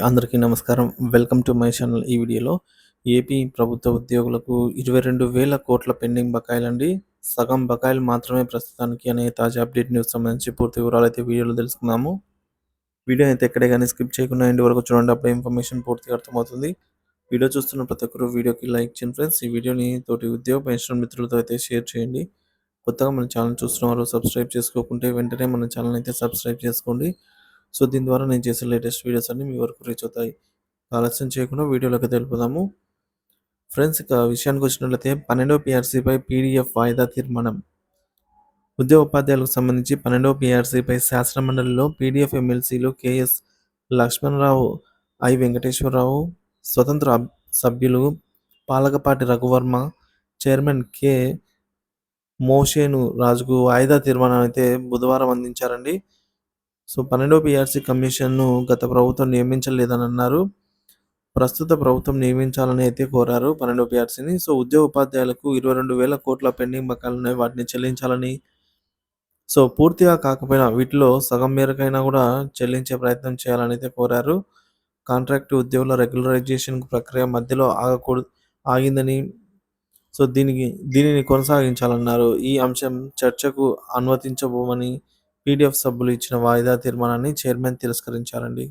అందరికీ నమస్కారం. Welcome to my channel. ఈ వీడియోలో ఏపీ ప్రభుత్వ ఉద్యోగులకు 22,000 కోట్ల పెండింగ్ బకాయిలండి. సగం బకాయిలు మాత్రమే ప్రస్తుతానికి అనే తాజా అప్డేట్ న్యూస్ సంబంధించి పూర్తి వివరాలైతే వీడియోలో తెలుసుకుందాము. వీడియోని అయితే ఎక్కడే గానీ స్కిప్ చేయకుండా ఎండ్ వరకు చూడండి. అప్పుడే ఇన్ఫర్మేషన్ పూర్తిగా అర్థమవుతుంది. వీడియో చూస్తున్న ప్రతి ఒక్కరు వీడియోకి లైక్ చేయండి ఫ్రెండ్స్. ఈ వీడియోని తోటి ఉద్యోగ పెన్షన్ మిత్రులతో అయితే షేర్ చేయండి. కొత్తగా మన ఛానల్ చూస్తున్నవారు సబ్స్క్రైబ్ చేసుకోకుంటే వెంటనే మన ఛానల్ అయితే సబ్స్క్రైబ్ చేసుకోండి. సో దీని ద్వారా నేను చేసే లేటెస్ట్ వీడియోస్ అన్నీ మీ వరకు రీచ్ అవుతాయి. ఆలస్యం చేయకుండా వీడియోలోకి తెలుపుదాము. ఫ్రెండ్స్, ఇక విషయానికి వచ్చినట్లయితే 12వ పీఆర్సీపై పీడీఎఫ్ వాయిదా తీర్మానం. ఉద్యోగ ఉపాధ్యాయులకు సంబంధించి 12వ పీఆర్సీపై శాసనమండలిలో పీడీఎఫ్ ఎమ్మెల్సీలు కేఎస్ లక్ష్మణరావు, ఐ వెంకటేశ్వరరావు, స్వతంత్ర సభ్యులు పాలకపాటి రఘువర్మ, చైర్మన్ కె మోషేను రాజుకు వాయిదా తీర్మానం అయితే బుధవారం అందించారండి. సో 12వ పీఆర్సీ కమిషన్ను గత ప్రభుత్వం నియమించలేదని అన్నారు. ప్రస్తుత ప్రభుత్వం నియమించాలని అయితే కోరారు 12వ పీఆర్సీని. సో ఉద్యోగ ఉపాధ్యాయులకు 22,000 కోట్ల పెండింగ్ బకాయిలున్నాయి. వాటిని చెల్లించాలని, సో పూర్తిగా కాకపోయినా వీటిలో సగం మేరకైనా కూడా చెల్లించే ప్రయత్నం చేయాలని అయితే కోరారు. కాంట్రాక్ట్ ఉద్యోగుల రెగ్యులరైజేషన్ ప్రక్రియ మధ్యలో ఆగిందని, సో దీనిని కొనసాగించాలన్నారు. ఈ అంశం చర్చకు అనుమతించబోమని పీడీఎఫ్ సభ్యులు ఇచ్చిన వాయిదా తీర్మానాన్ని చైర్మన్ తిరస్కరించారండి.